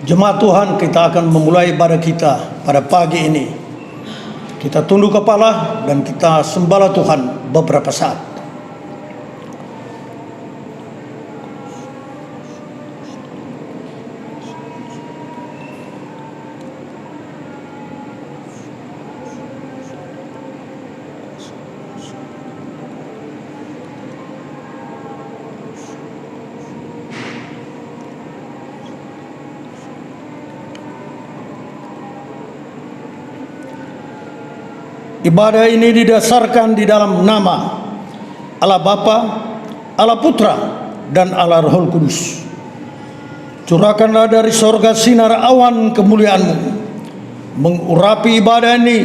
Jemaat Tuhan, kita akan memulai ibadah kita pada pagi ini. Kita tunduk kepala dan kita sembahlah Tuhan beberapa saat. Ibadah ini didasarkan di dalam nama Allah Bapa, Allah Putra, dan Allah Roh Kudus. Curahkanlah dari sorga sinar awan kemuliaan-Mu, mengurapi ibadah ini,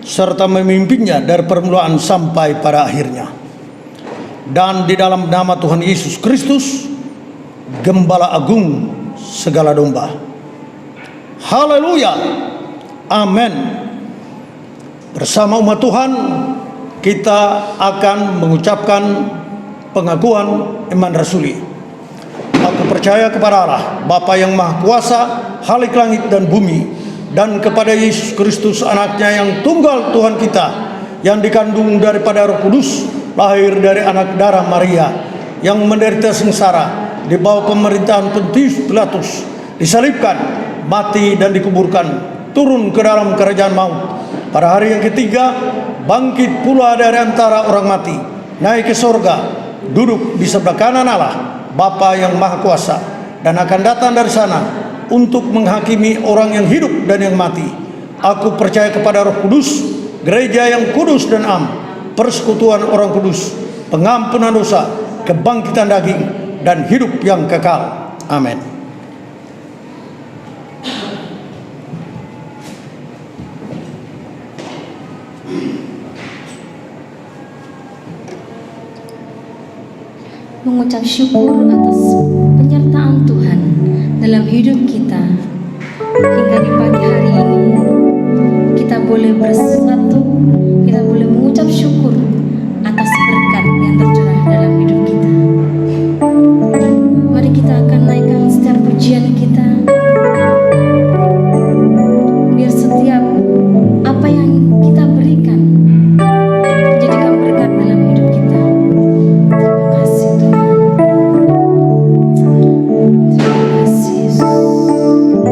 serta memimpinnya dari permulaan sampai pada akhirnya. Dan di dalam nama Tuhan Yesus Kristus, Gembala Agung segala domba. Haleluya. Amin. Bersama umat Tuhan, kita akan mengucapkan pengakuan iman rasuli. Aku percaya kepada Allah, Bapa yang Maha Kuasa, Khalik langit dan bumi, dan kepada Yesus Kristus, anaknya yang tunggal Tuhan kita, yang dikandung daripada Roh Kudus, lahir dari anak darah Maria, yang menderita sengsara di bawah pemerintahan Pontius Pilatus, disalibkan, mati dan dikuburkan, turun ke dalam kerajaan maut. Pada hari yang ketiga, bangkit pula dari antara orang mati, naik ke sorga, duduk di sebelah kanan Allah, Bapa yang Maha Kuasa, dan akan datang dari sana untuk menghakimi orang yang hidup dan yang mati. Aku percaya kepada Roh Kudus, gereja yang kudus dan am, persekutuan orang kudus, pengampunan dosa, kebangkitan daging, dan hidup yang kekal. Amin. Mengucap syukur atas penyertaan Tuhan dalam hidup kita hingga di pagi hari ini. Kita boleh bersatu, kita boleh mengucap syukur atas berkat yang tercurah dalam hidup kita. Mari kita akan naikkan setiap pujian kita, biar setiap apa yang kita berikan menjadikan berkat dalam hidup kita. Terima kasih Tuhan. Terima kasih Yesus.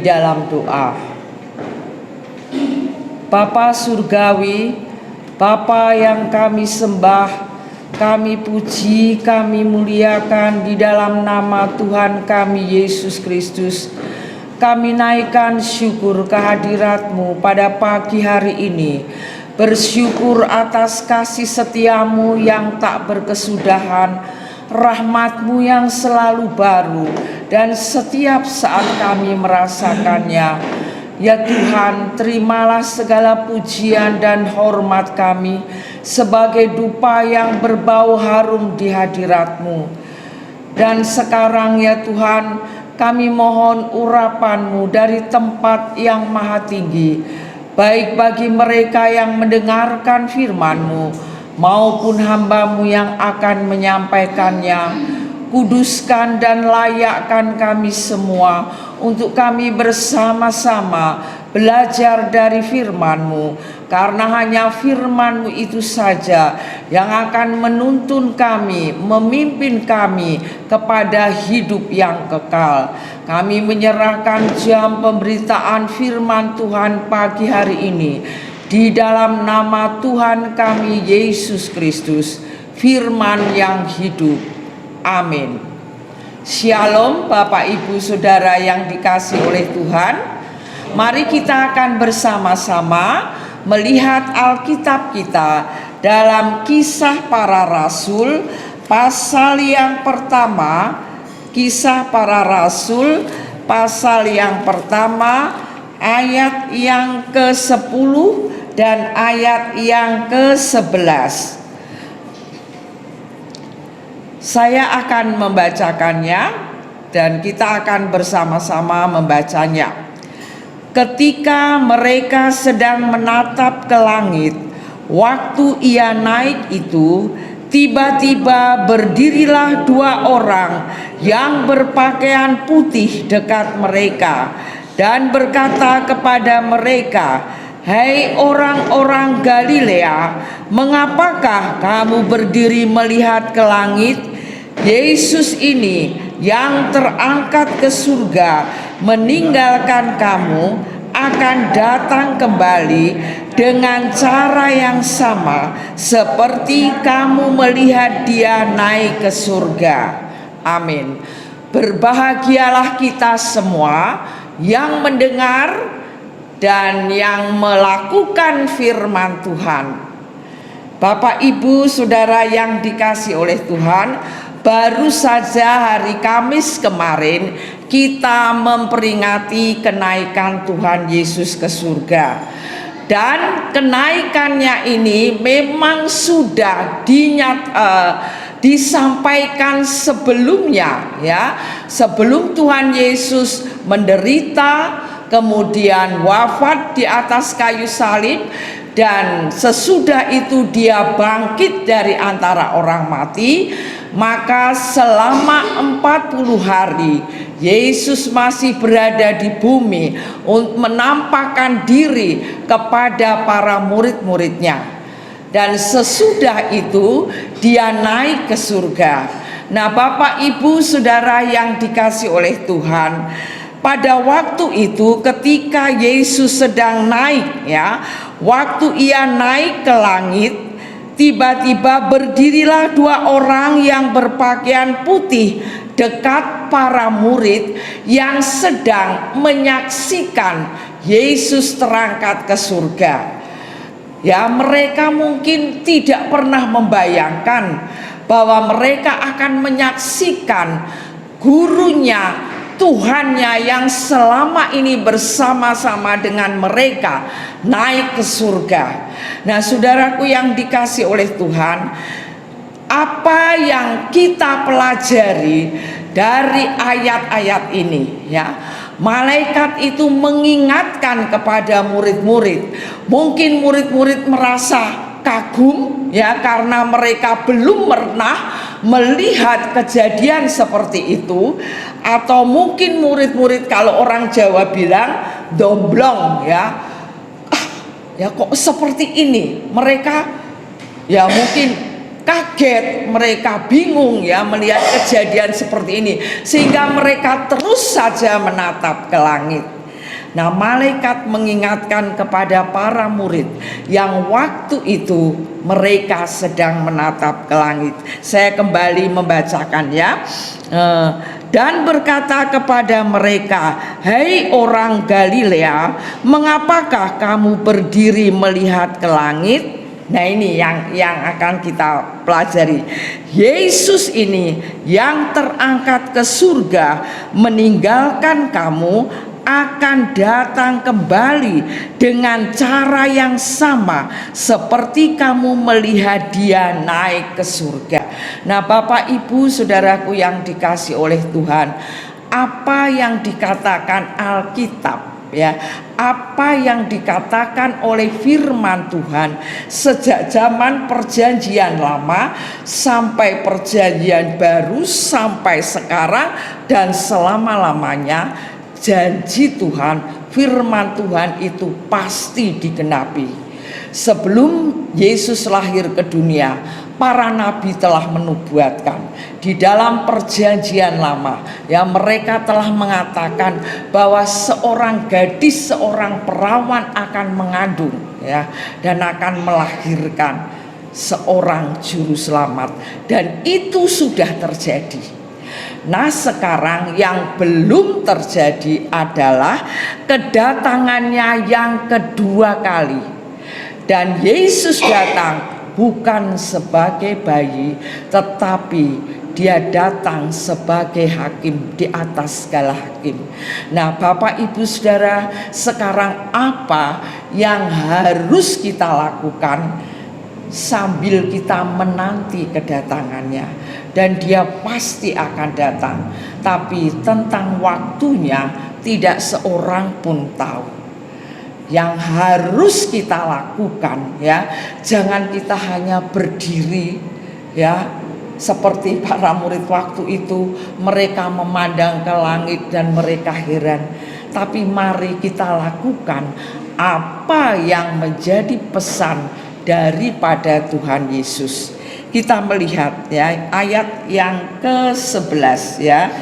dalam doa. Bapa Surgawi, Bapa yang kami sembah, kami puji, kami muliakan di dalam nama Tuhan kami Yesus Kristus. Kami naikkan syukur kehadirat-Mu pada pagi hari ini. Bersyukur atas kasih setiamu yang tak berkesudahan, rahmat-Mu yang selalu baru, dan setiap saat kami merasakannya. Ya Tuhan, terimalah segala pujian dan hormat kami sebagai dupa yang berbau harum di hadirat-Mu. Dan sekarang ya Tuhan, kami mohon urapan-Mu dari tempat yang maha tinggi, baik bagi mereka yang mendengarkan firman-Mu maupun hamba-Mu yang akan menyampaikannya. Kuduskan dan layakkan kami semua untuk kami bersama-sama belajar dari firman-Mu, karena hanya firman-Mu itu saja yang akan menuntun kami, memimpin kami kepada hidup yang kekal. Kami menyerahkan jam pemberitaan firman Tuhan pagi hari ini di dalam nama Tuhan kami Yesus Kristus, firman yang hidup. Amin. Shalom Bapak Ibu Saudara yang dikasihi oleh Tuhan. Mari kita akan bersama-sama melihat Alkitab kita dalam Kisah Para Rasul pasal yang pertama. Kisah Para Rasul pasal yang pertama, ayat yang ke-10 dan ayat yang ke-11. Saya akan membacakannya dan kita akan bersama-sama membacanya. Ketika mereka sedang menatap ke langit, waktu ia naik itu, tiba-tiba berdirilah dua orang yang berpakaian putih dekat mereka dan berkata kepada mereka, "Hai orang-orang Galilea, mengapakah kamu berdiri melihat ke langit? Yesus ini yang terangkat ke surga meninggalkan kamu akan datang kembali dengan cara yang sama seperti kamu melihat dia naik ke surga." Amin. Berbahagialah kita semua yang mendengar dan yang melakukan firman Tuhan. Bapak Ibu Saudara yang dikasihi oleh Tuhan, baru saja hari Kamis kemarin kita memperingati kenaikan Tuhan Yesus ke surga. Dan kenaikannya ini memang sudah disampaikan sebelumnya, ya. Sebelum Tuhan Yesus menderita, kemudian wafat di atas kayu salib, dan sesudah itu dia bangkit dari antara orang mati. Maka selama 40 hari Yesus masih berada di bumi untuk menampakkan diri kepada para murid-muridnya. Dan sesudah itu dia naik ke surga. Nah, Bapak Ibu Saudara yang dikasihi oleh Tuhan, pada waktu itu ketika Yesus sedang naik, ya, waktu ia naik ke langit, tiba-tiba berdirilah dua orang yang berpakaian putih dekat para murid yang sedang menyaksikan Yesus terangkat ke surga. Ya, mereka mungkin tidak pernah membayangkan bahwa mereka akan menyaksikan gurunya, Tuhannya yang selama ini bersama-sama dengan mereka naik ke surga. Nah, saudaraku yang dikasihi oleh Tuhan, apa yang kita pelajari dari ayat-ayat ini, ya? Malaikat itu mengingatkan kepada murid-murid. Mungkin murid-murid merasa kagum, ya, karena mereka belum pernah melihat kejadian seperti itu. Atau mungkin murid-murid, kalau orang Jawa bilang domblong, ya, ya kok seperti ini. Mereka ya mungkin kaget, mereka bingung, ya, melihat kejadian seperti ini, sehingga mereka terus saja menatap ke langit. Nah, malaikat mengingatkan kepada para murid yang waktu itu mereka sedang menatap ke langit. Saya kembali membacakan ya. Dan berkata kepada mereka, "Hai orang Galilea, mengapakah kamu berdiri melihat ke langit?" Nah, ini yang akan kita pelajari. Yesus ini yang terangkat ke surga meninggalkan kamu akan datang kembali dengan cara yang sama seperti kamu melihat dia naik ke surga. Nah, Bapak Ibu Saudaraku yang dikasih oleh Tuhan, apa yang dikatakan Alkitab ya, apa yang dikatakan oleh firman Tuhan sejak zaman perjanjian lama sampai perjanjian baru sampai sekarang dan selama-lamanya, janji Tuhan, firman Tuhan itu pasti digenapi. Sebelum Yesus lahir ke dunia, para nabi telah menubuatkan di dalam perjanjian lama ya, mereka telah mengatakan bahwa seorang gadis, seorang perawan akan mengandung ya, dan akan melahirkan seorang juru selamat, dan itu sudah terjadi. Nah, sekarang yang belum terjadi adalah kedatangannya yang kedua kali. Dan Yesus datang bukan sebagai bayi, tetapi dia datang sebagai hakim di atas segala hakim. Nah, Bapak Ibu Saudara, sekarang apa yang harus kita lakukan sambil kita menanti kedatangannya? Dan dia pasti akan datang, tapi tentang waktunya tidak seorang pun tahu. Yang harus kita lakukan ya, jangan kita hanya berdiri ya seperti para murid waktu itu, mereka memandang ke langit dan mereka heran. Tapi mari kita lakukan apa yang menjadi pesan daripada Tuhan Yesus. Kita melihat ya ayat yang ke-11 ya.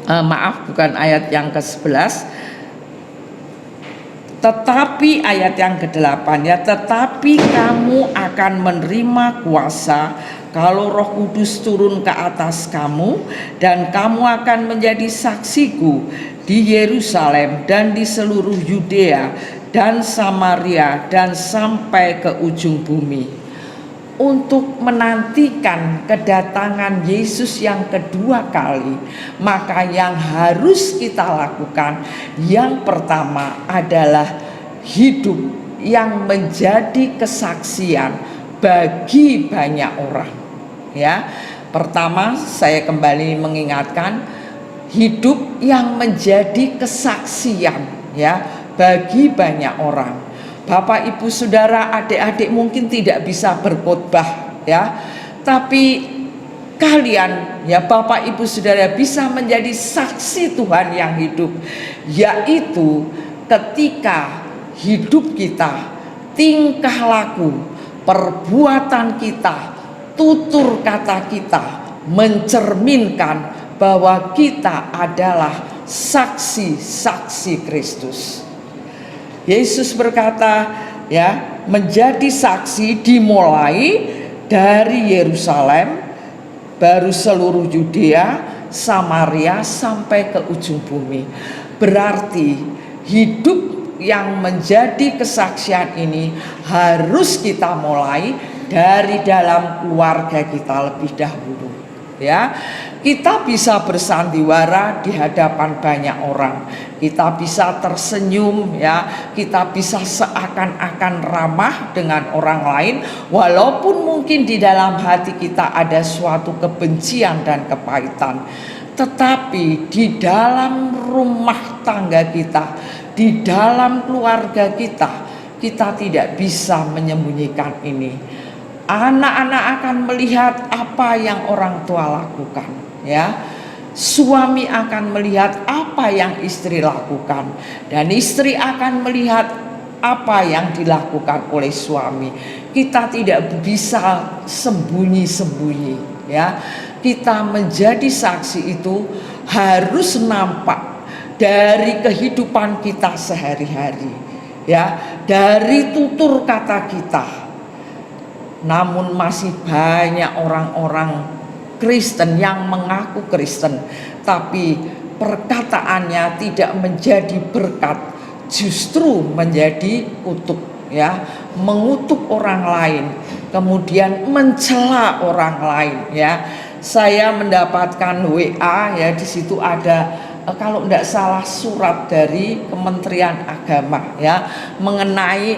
Maaf, bukan ayat yang ke-11. Tetapi ayat yang ke-8 ya, tetapi kamu akan menerima kuasa kalau Roh Kudus turun ke atas kamu, dan kamu akan menjadi saksiku di Yerusalem dan di seluruh Yudea dan Samaria dan sampai ke ujung bumi. Untuk menantikan kedatangan Yesus yang kedua kali, maka yang harus kita lakukan yang pertama adalah hidup yang menjadi kesaksian bagi banyak orang ya. Pertama, saya kembali mengingatkan, hidup yang menjadi kesaksian ya bagi banyak orang. Bapak, Ibu, Saudara, adik-adik mungkin tidak bisa berkhotbah ya, tapi kalian ya Bapak, Ibu, Saudara bisa menjadi saksi Tuhan yang hidup, yaitu ketika hidup kita, tingkah laku, perbuatan kita, tutur kata kita mencerminkan bahwa kita adalah saksi-saksi Kristus. Yesus berkata ya, menjadi saksi dimulai dari Yerusalem, baru seluruh Yudea, Samaria sampai ke ujung bumi. Berarti hidup yang menjadi kesaksian ini harus kita mulai dari dalam keluarga kita lebih dahulu ya. Kita bisa bersandiwara di hadapan banyak orang, kita bisa tersenyum ya, kita bisa seakan-akan ramah dengan orang lain, walaupun mungkin di dalam hati kita ada suatu kebencian dan kepahitan. Tetapi di dalam rumah tangga kita, di dalam keluarga kita, kita tidak bisa menyembunyikan ini. Anak-anak akan melihat apa yang orang tua lakukan ya. Suami akan melihat apa yang istri lakukan, dan istri akan melihat apa yang dilakukan oleh suami. Kita tidak bisa sembunyi-sembunyi ya. Kita menjadi saksi itu harus nampak dari kehidupan kita sehari-hari, ya, dari tutur kata kita. Namun masih banyak orang-orang Kristen yang mengaku Kristen, tapi perkataannya tidak menjadi berkat, justru menjadi kutuk, ya, mengutuk orang lain, kemudian mencela orang lain, ya. Saya mendapatkan WA, ya, di situ ada kalau tidak salah surat dari Kementerian Agama, ya,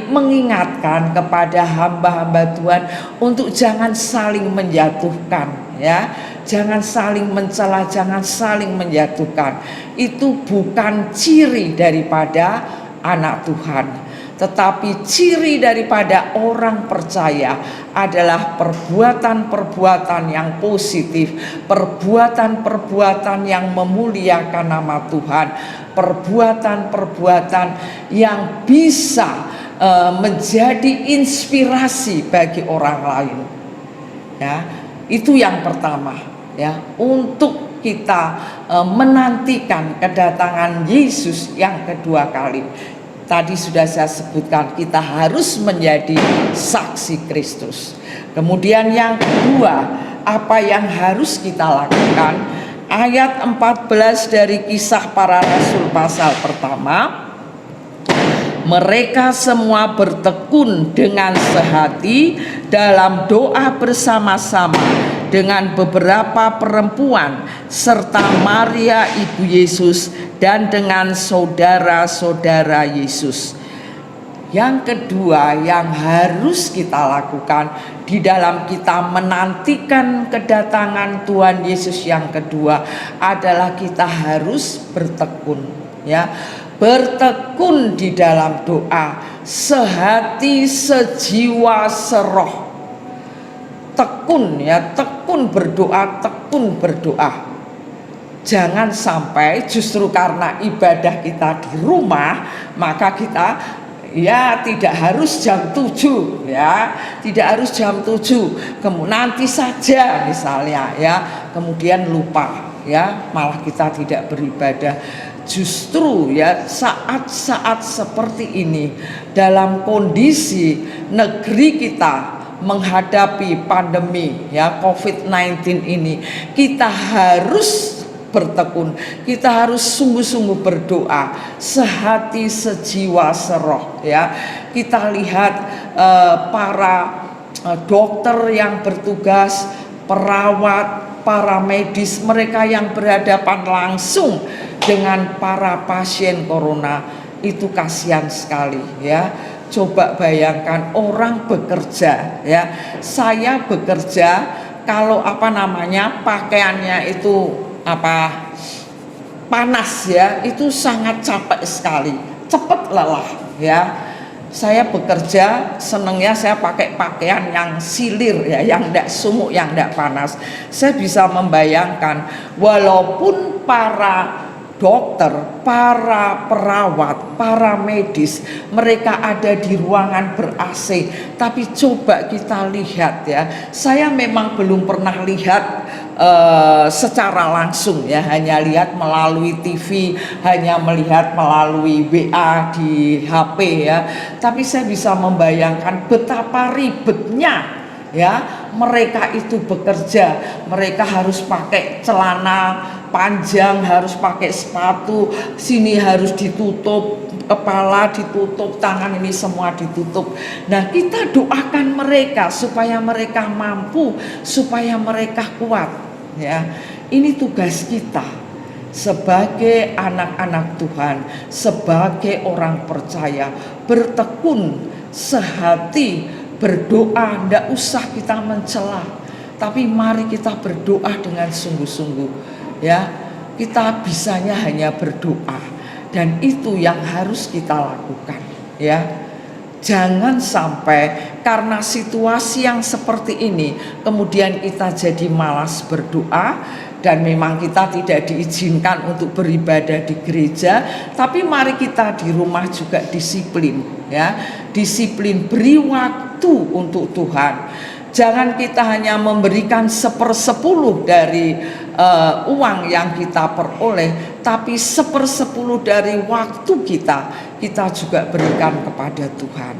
mengingatkan kepada hamba-hamba Tuhan untuk jangan saling menjatuhkan, ya, jangan saling mencela, jangan saling menjatuhkan. Itu bukan ciri daripada anak Tuhan, tetapi ciri daripada orang percaya adalah perbuatan-perbuatan yang positif, perbuatan-perbuatan yang memuliakan nama Tuhan, perbuatan-perbuatan yang bisa menjadi inspirasi bagi orang lain. Ya, itu yang pertama, ya, untuk kita menantikan kedatangan Yesus yang kedua kali. Tadi sudah saya sebutkan, kita harus menjadi saksi Kristus. Kemudian yang kedua, apa yang harus kita lakukan? Ayat 14 dari Kisah Para Rasul pasal pertama. Mereka semua bertekun dengan sehati dalam doa bersama-sama dengan beberapa perempuan serta Maria ibu Yesus dan dengan saudara-saudara Yesus. Yang kedua yang harus kita lakukan di dalam kita menantikan kedatangan Tuhan Yesus yang kedua adalah kita harus bertekun, ya. Bertekun di dalam doa, sehati, sejiwa, seroh. Tekun, ya, tekun berdoa, tekun berdoa. Jangan sampai justru karena ibadah kita di rumah, maka kita, ya, tidak harus jam 7, ya, tidak harus jam 7, nanti saja misalnya, ya, kemudian lupa, ya, malah kita tidak beribadah. Justru, ya, saat-saat seperti ini dalam kondisi negeri kita menghadapi pandemi, ya, COVID-19 ini, kita harus bertekun, kita harus sungguh-sungguh berdoa, sehati, sejiwa, seroh, ya. Kita lihat para dokter yang bertugas, perawat, para medis, mereka yang berhadapan langsung dengan para pasien corona, itu kasihan sekali, ya. Coba bayangkan orang bekerja, ya. Saya bekerja, kalau pakaiannya itu panas, ya, itu sangat capek sekali, cepat lelah, ya. Saya bekerja, senangnya saya pakai pakaian yang silir, ya, yang tidak sumuk, yang tidak panas. Saya bisa membayangkan, walaupun para dokter, para perawat, para medis, mereka ada di ruangan ber-AC, tapi coba kita lihat, ya, saya memang belum pernah lihat secara langsung, ya, hanya lihat melalui TV, hanya melihat melalui WA di HP, ya, tapi saya bisa membayangkan betapa ribetnya, ya, mereka itu bekerja. Mereka harus pakai celana panjang, harus pakai sepatu, sini harus ditutup, kepala ditutup, tangan ini semua ditutup. Nah, kita doakan mereka supaya mereka mampu, supaya mereka kuat, ya. Ini tugas kita sebagai anak-anak Tuhan, sebagai orang percaya, bertekun, sehati, berdoa. Tidak usah kita mencela, tapi mari kita berdoa dengan sungguh-sungguh, ya. Kita bisanya hanya berdoa, dan itu yang harus kita lakukan, ya. Jangan sampai karena situasi yang seperti ini kemudian kita jadi malas berdoa, dan memang kita tidak diizinkan untuk beribadah di gereja, tapi mari kita di rumah juga disiplin, ya. Disiplin, beri waktu untuk Tuhan. Jangan kita hanya memberikan 1/10 dari uang yang kita peroleh, tapi 1/10 dari waktu kita juga berikan kepada Tuhan.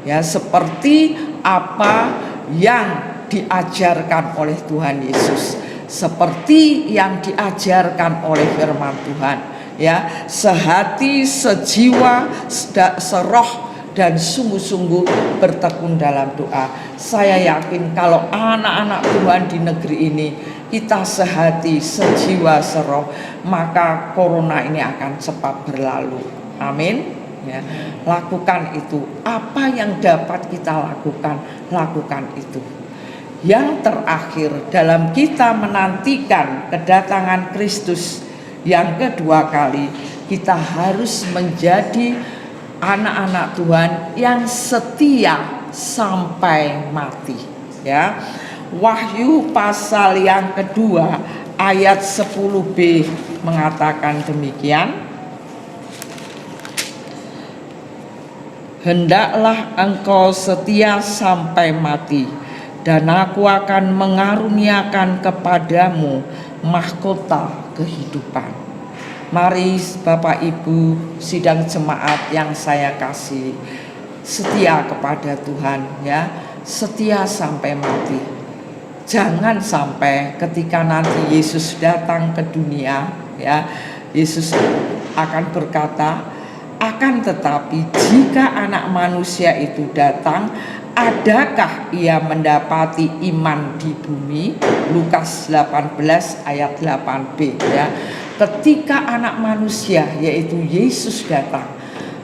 Ya, seperti apa yang diajarkan oleh Tuhan Yesus, seperti yang diajarkan oleh firman Tuhan, ya, sehati, sejiwa, seroh dan sungguh-sungguh bertekun dalam doa. Saya yakin kalau anak-anak Tuhan di negeri ini kita sehati, sejiwa, seroh, maka corona ini akan cepat berlalu. Amin. Ya, lakukan itu. Apa yang dapat kita lakukan itu. Yang terakhir, dalam kita menantikan kedatangan Kristus yang kedua kali, kita harus menjadi anak-anak Tuhan yang setia sampai mati. Ya, Wahyu pasal yang kedua ayat 10b mengatakan demikian. Hendaklah engkau setia sampai mati, dan aku akan mengaruniakan kepadamu mahkota kehidupan. Mari Bapak Ibu sidang jemaat yang saya kasih, setia kepada Tuhan, ya, setia sampai mati. Jangan sampai ketika nanti Yesus datang ke dunia, ya, Yesus akan berkata, akan tetapi jika Anak Manusia itu datang, adakah ia mendapati iman di bumi? Lukas 18 ayat 8b, ya. Ketika Anak Manusia yaitu Yesus datang,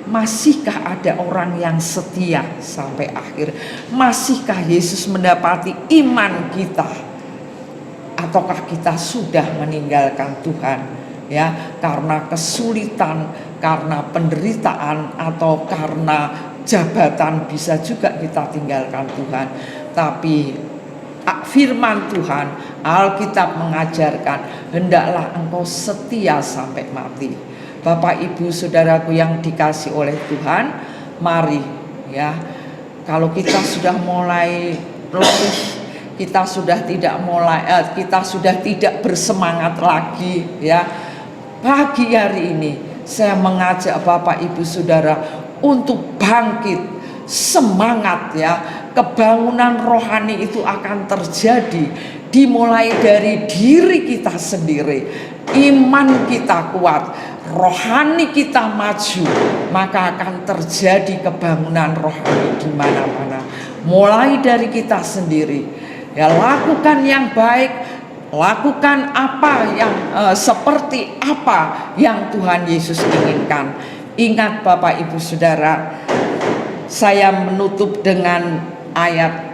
masihkah ada orang yang setia sampai akhir? Masihkah Yesus mendapati iman kita? Ataukah kita sudah meninggalkan Tuhan, ya, karena kesulitan, karena penderitaan, atau karena jabatan? Bisa juga kita tinggalkan Tuhan. Tapi firman Tuhan, Alkitab mengajarkan, hendaklah engkau setia sampai mati. Bapak Ibu Saudaraku yang dikasih oleh Tuhan, mari, ya, kalau kita sudah mulai letih, kita sudah tidak bersemangat lagi, ya, pagi hari ini saya mengajak Bapak Ibu Saudara untuk bangkit, semangat, ya. Kebangunan rohani itu akan terjadi dimulai dari diri kita sendiri. Iman kita kuat, rohani kita maju, maka akan terjadi kebangunan rohani di mana-mana. Mulai dari kita sendiri, ya, lakukan yang baik, lakukan apa yang seperti apa yang Tuhan Yesus inginkan. Ingat Bapak Ibu Saudara, saya menutup dengan ayat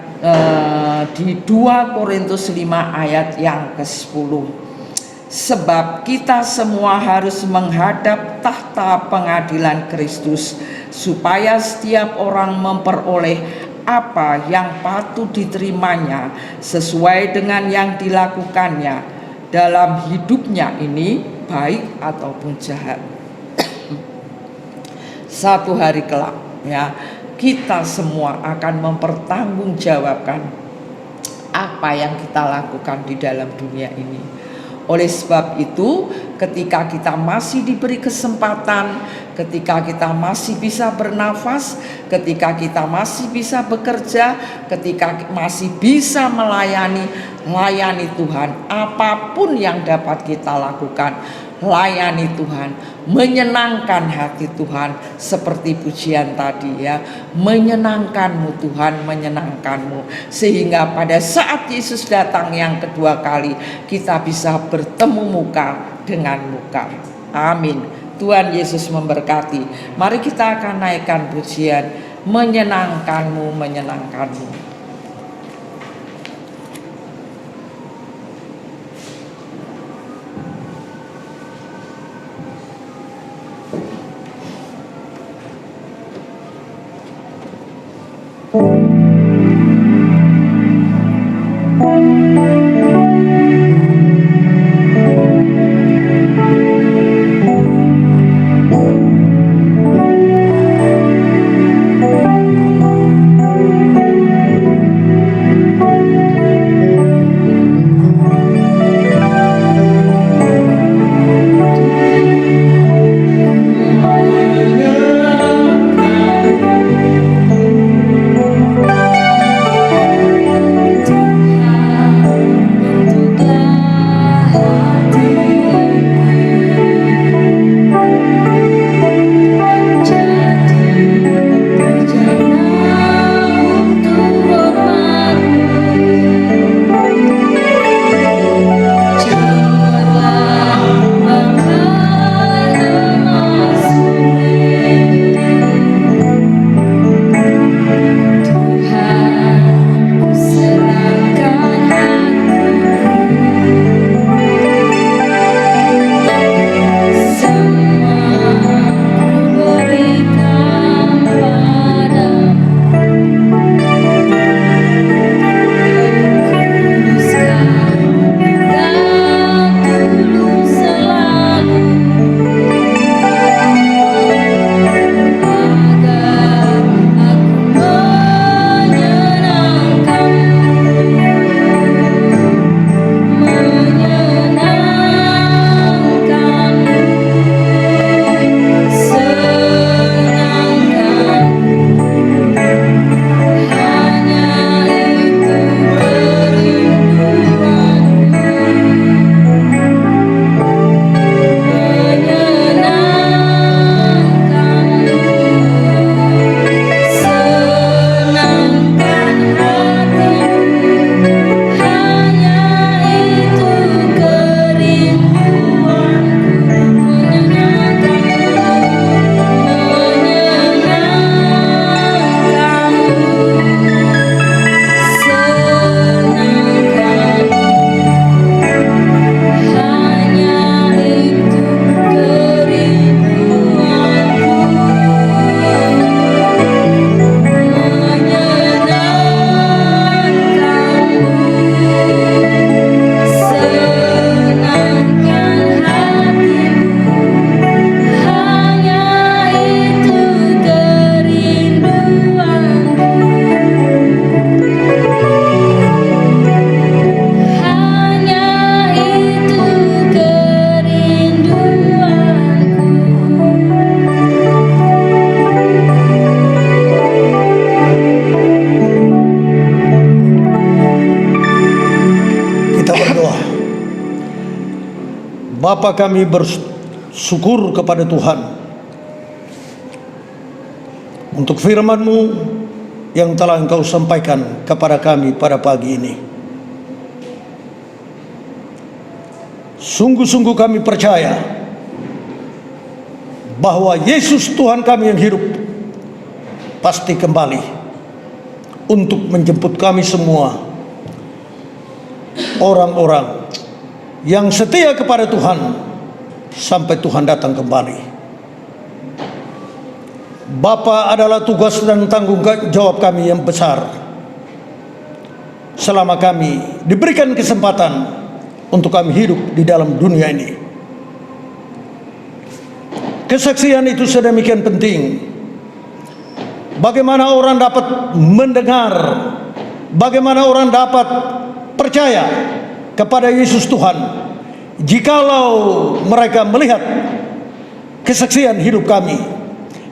di 2 Korintus 5 ayat yang ke-10. Sebab kita semua harus menghadap tahta pengadilan Kristus, supaya setiap orang memperoleh apa yang patut diterimanya sesuai dengan yang dilakukannya dalam hidupnya ini, baik ataupun jahat. Satu hari kelak, ya, kita semua akan mempertanggungjawabkan apa yang kita lakukan di dalam dunia ini. Oleh sebab itu, ketika kita masih diberi kesempatan, ketika kita masih bisa bernafas, ketika kita masih bisa bekerja, ketika masih bisa melayani Tuhan, apapun yang dapat kita lakukan, layani Tuhan, menyenangkan hati Tuhan, seperti pujian tadi, ya, menyenangkanmu Tuhan, menyenangkanmu, sehingga pada saat Yesus datang yang kedua kali, kita bisa bertemu muka dengan muka. Amin. Tuhan Yesus memberkati. Mari kita akan naikkan pujian, menyenangkanmu, menyenangkanmu. Bapa, kami bersyukur kepada Tuhan untuk firman-Mu yang telah Engkau sampaikan kepada kami pada pagi ini. Sungguh-sungguh kami percaya bahwa Yesus Tuhan kami yang hidup pasti kembali untuk menjemput kami semua, orang-orang yang setia kepada Tuhan sampai Tuhan datang kembali. Bapa, adalah tugas dan tanggung jawab kami yang besar selama kami diberikan kesempatan untuk kami hidup di dalam dunia ini. Kesaksian itu sedemikian penting. Bagaimana orang dapat mendengar, bagaimana orang dapat percaya kepada Yesus Tuhan jikalau mereka melihat kesaksian hidup kami.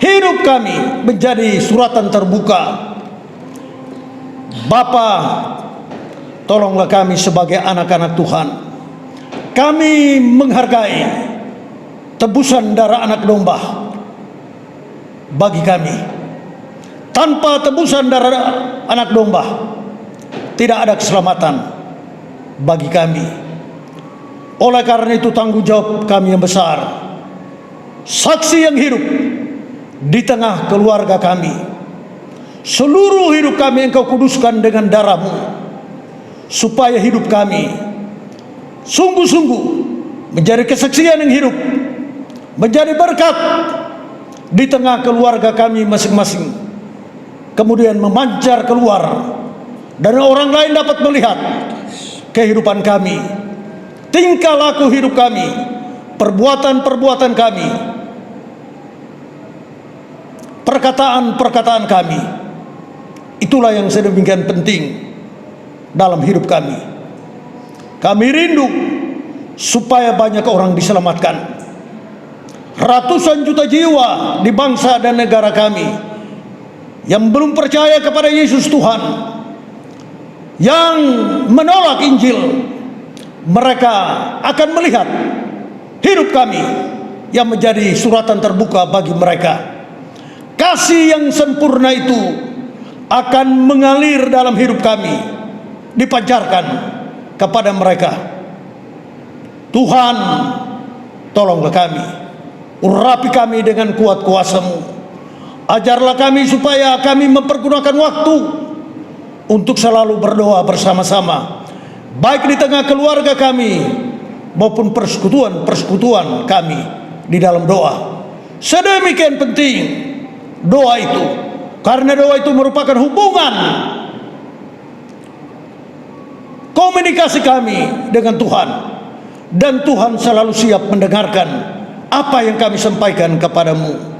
Hidup kami menjadi suratan terbuka. Bapa, tolonglah kami sebagai anak-anak Tuhan. Kami menghargai tebusan darah anak domba bagi kami. Tanpa tebusan darah anak domba tidak ada keselamatan bagi kami. Oleh karena itu tanggung jawab kami yang besar, saksi yang hidup di tengah keluarga kami. Seluruh hidup kami Engkau kuduskan dengan darah-Mu, supaya hidup kami sungguh-sungguh menjadi kesaksian yang hidup, menjadi berkat di tengah keluarga kami masing-masing, kemudian memancar keluar dan orang lain dapat melihat kehidupan kami, tingkah laku hidup kami, perbuatan-perbuatan kami, perkataan-perkataan kami. Itulah yang sedemikian penting dalam hidup kami. Kami rindu supaya banyak orang diselamatkan. Ratusan juta jiwa di bangsa dan negara kami yang belum percaya kepada Yesus Tuhan, yang menolak Injil, mereka akan melihat hidup kami yang menjadi suratan terbuka bagi mereka. Kasih yang sempurna itu akan mengalir dalam hidup kami, dipancarkan kepada mereka. Tuhan, tolonglah kami, urapi kami dengan kuat kuasa-Mu. Ajarlah kami supaya kami mempergunakan waktu untuk selalu berdoa bersama-sama, baik di tengah keluarga kami maupun persekutuan kami di dalam doa. Sedemikian penting doa itu, karena doa itu merupakan hubungan komunikasi kami dengan Tuhan, dan Tuhan selalu siap mendengarkan apa yang kami sampaikan kepadamu.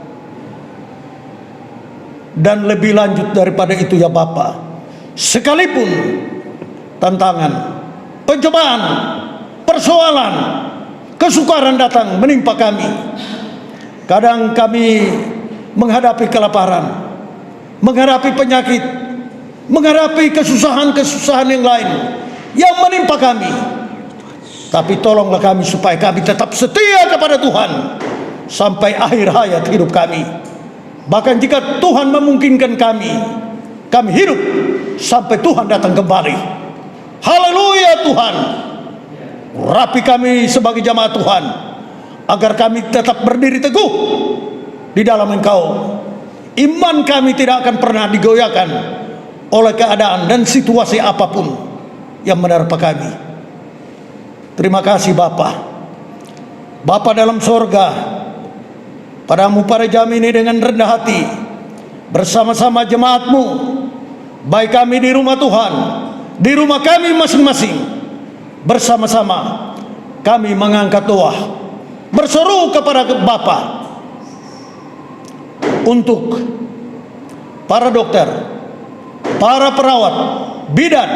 Dan lebih lanjut daripada itu ya Bapa, sekalipun tantangan, pencobaan, persoalan, kesukaran datang menimpa kami, kadang kami menghadapi kelaparan, menghadapi penyakit, menghadapi kesusahan-kesusahan yang lain yang menimpa kami. Tapi tolonglah kami supaya kami tetap setia kepada Tuhan sampai akhir hayat hidup kami. Bahkan jika Tuhan memungkinkan kami hidup sampai Tuhan datang kembali. Haleluya Tuhan. Rapi kami sebagai jamaah Tuhan, agar kami tetap berdiri teguh di dalam Engkau. Iman kami tidak akan pernah digoyahkan oleh keadaan dan situasi apapun yang menerpa kami. Terima kasih Bapa. Bapa dalam sorga, padamu pada jam ini dengan rendah hati bersama-sama jemaat-Mu, baik kami di rumah Tuhan, di rumah kami masing-masing, bersama-sama kami mengangkat doa, berseru kepada Bapa untuk para dokter, para perawat, bidan,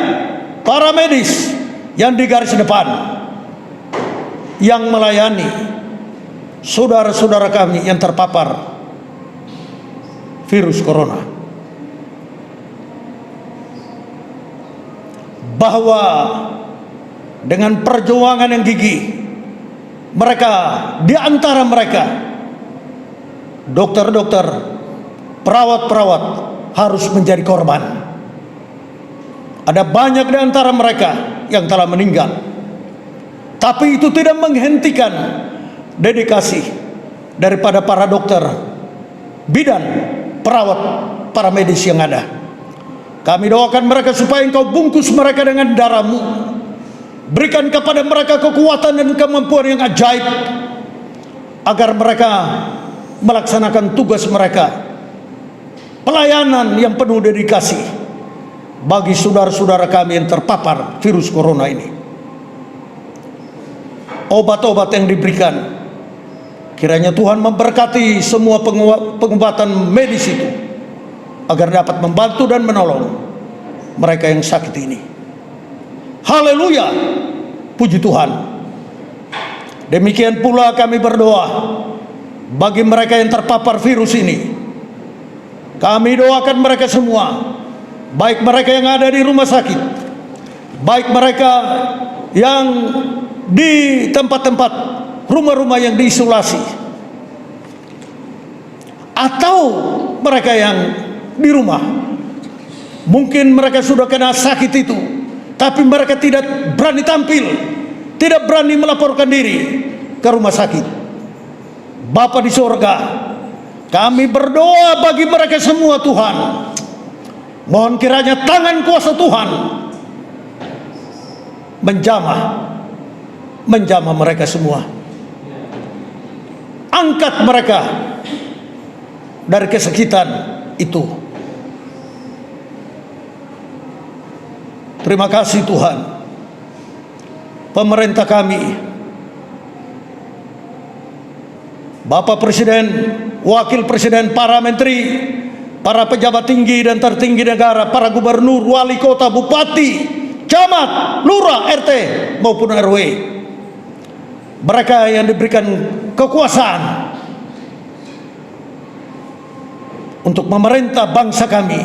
para medis yang di garis depan, yang melayani saudara-saudara kami yang terpapar virus corona, bahwa dengan perjuangan yang gigih, mereka, di antara mereka, dokter-dokter, perawat-perawat harus menjadi korban. Ada banyak di antara mereka yang telah meninggal. Tapi itu tidak menghentikan dedikasi daripada para dokter, bidan, perawat, para medis yang ada. Kami doakan mereka supaya Engkau bungkus mereka dengan darah-Mu. Berikan kepada mereka kekuatan dan kemampuan yang ajaib, agar mereka melaksanakan tugas mereka, pelayanan yang penuh dedikasi bagi saudara-saudara kami yang terpapar virus corona ini. Obat-obat yang diberikan, kiranya Tuhan memberkati semua pengobatan medis itu, agar dapat membantu dan menolong mereka yang sakit ini. Haleluya, puji Tuhan. Demikian pula kami berdoa bagi mereka yang terpapar virus ini. Kami doakan mereka semua, baik mereka yang ada di rumah sakit, baik mereka yang di tempat-tempat rumah-rumah yang diisolasi, atau mereka yang di rumah. Mungkin mereka sudah kena sakit itu, tapi mereka tidak berani tampil, tidak berani melaporkan diri ke rumah sakit. Bapa di sorga, kami berdoa bagi mereka semua Tuhan. Mohon kiranya tangan kuasa Tuhan menjamah mereka semua. Angkat mereka dari kesakitan itu. Terima kasih Tuhan. Pemerintah kami, Bapak Presiden, Wakil Presiden, para menteri, para pejabat tinggi dan tertinggi negara, para gubernur, wali kota, bupati, camat, lurah, RT maupun RW, mereka yang diberikan kekuasaan untuk memerintah bangsa kami.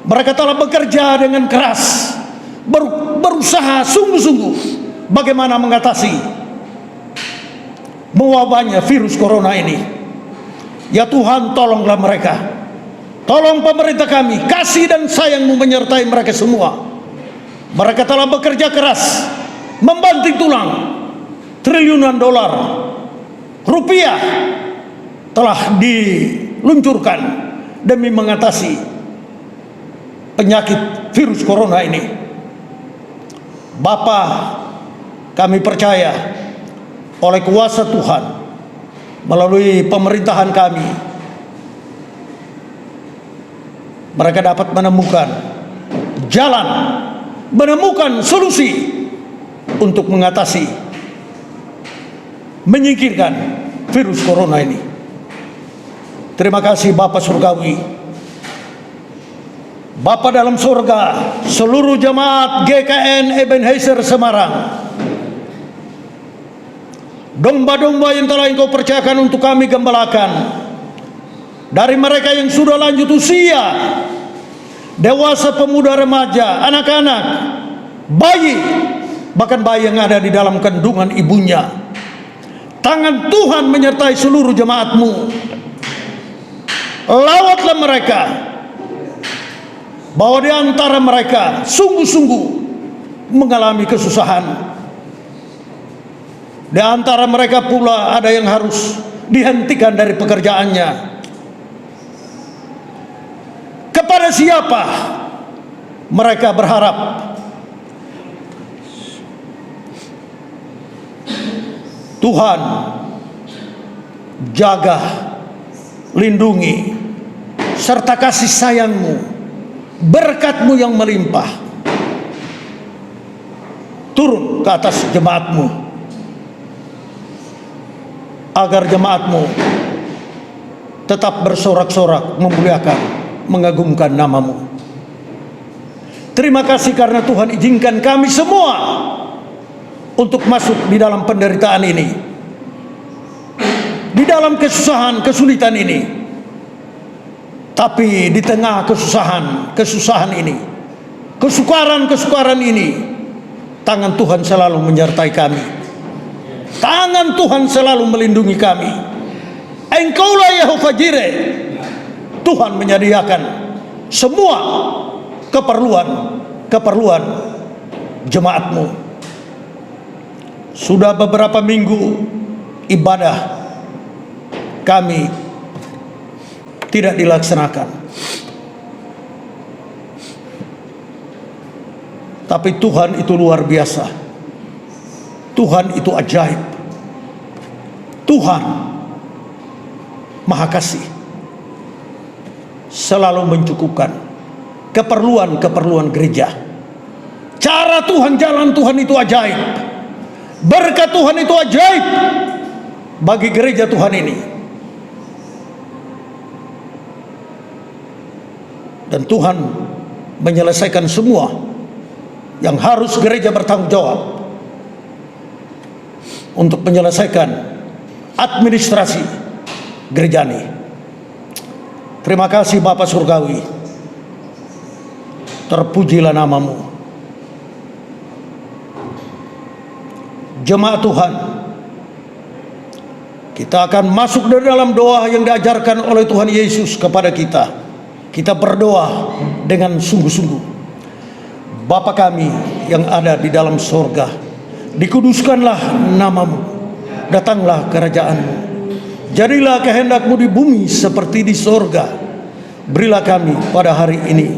Mereka telah bekerja dengan keras, berusaha sungguh-sungguh bagaimana mengatasi mewabahnya virus corona ini. Ya Tuhan, tolonglah mereka, tolong pemerintah kami, kasih dan sayang-Mu menyertai mereka semua. Mereka telah bekerja keras, membanting tulang, triliunan dolar, rupiah telah diluncurkan demi mengatasi penyakit virus corona ini. Bapa, kami percaya oleh kuasa Tuhan, melalui pemerintahan kami, mereka dapat menemukan jalan, menemukan solusi untuk mengatasi, menyingkirkan virus corona ini. Terima kasih Bapa Surgawi, Bapa dalam surga, seluruh jemaat GKN Ebenezer Semarang, domba-domba yang telah Engkau percayakan untuk kami gembalakan, dari mereka yang sudah lanjut usia, dewasa, pemuda, remaja, anak-anak, bayi, bahkan bayi yang ada di dalam kandungan ibunya. Tangan Tuhan menyertai seluruh jemaat-Mu. Lawatlah mereka, bahwa di antara mereka sungguh-sungguh mengalami kesusahan. Di antara mereka pula ada yang harus dihentikan dari pekerjaannya. Kepada siapa mereka berharap? Tuhan, jaga, lindungi, serta kasih sayang-Mu, berkat-Mu yang melimpah turun ke atas jemaat-Mu, agar jemaat-Mu tetap bersorak-sorak memuliakan, mengagungkan nama-Mu. Terima kasih karena Tuhan izinkan kami semua untuk masuk di dalam penderitaan ini, di dalam kesusahan, kesulitan ini. Tapi di tengah kesusahan ini, kesukaran ini, tangan Tuhan selalu menyertai kami. Tangan Tuhan selalu melindungi kami. Engkaulah Yehova Jireh. Tuhan menyediakan semua keperluan jemaat-Mu. Sudah beberapa minggu ibadah kami tidak dilaksanakan. Tapi Tuhan itu luar biasa. Tuhan itu ajaib. Tuhan Maha Kasih. Selalu mencukupkan keperluan gereja. Cara Tuhan, jalan Tuhan itu ajaib. Berkat Tuhan itu ajaib bagi gereja Tuhan ini. Dan Tuhan menyelesaikan semua yang harus gereja bertanggung jawab untuk menyelesaikan administrasi gereja ini. Terima kasih Bapa Surgawi. Terpujilah nama-Mu. Jemaat Tuhan, kita akan masuk dari dalam doa yang diajarkan oleh Tuhan Yesus kepada kita. Kita berdoa dengan sungguh-sungguh. Bapa kami yang ada di dalam sorga, dikuduskanlah nama-Mu, datanglah kerajaan-Mu, jadilah kehendak-Mu di bumi seperti di sorga. Berilah kami pada hari ini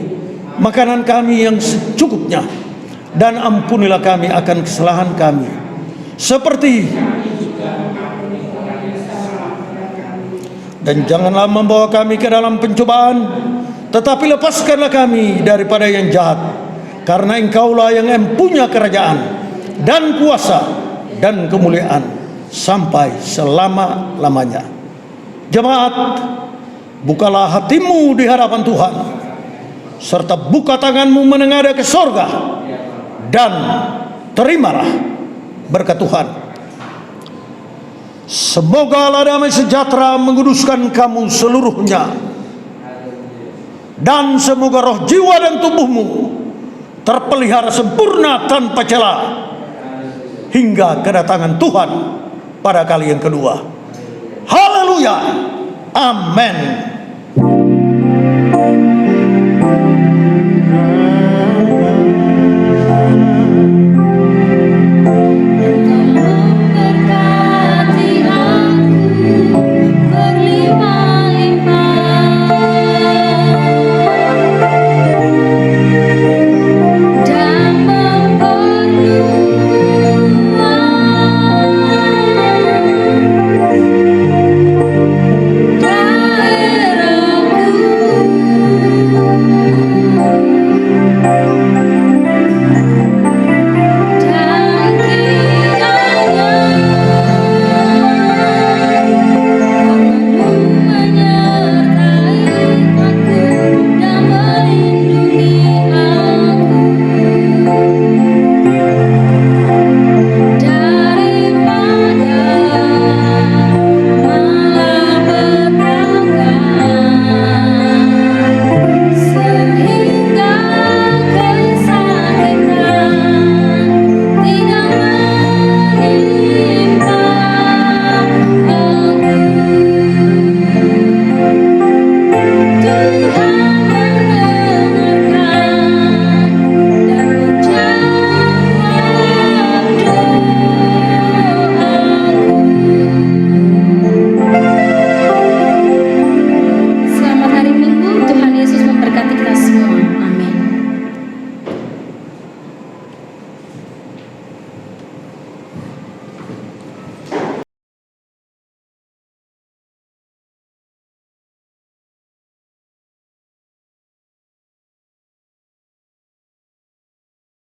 makanan kami yang secukupnya, dan ampunilah kami akan kesalahan kami, seperti, dan janganlah membawa kami ke dalam pencobaan, tetapi lepaskanlah kami daripada yang jahat, karena Engkaulah yang mempunyai kerajaan dan kuasa dan kemuliaan sampai selama-lamanya. Jemaat, bukalah hatimu di hadapan Tuhan, serta buka tanganmu menengadah ke sorga, dan terimalah berkat Tuhan. Semoga Allah damai sejahtera menguduskan kamu seluruhnya, dan semoga roh, jiwa, dan tubuhmu terpelihara sempurna tanpa celah hingga kedatangan Tuhan pada kali yang kedua. Haleluya. Amin.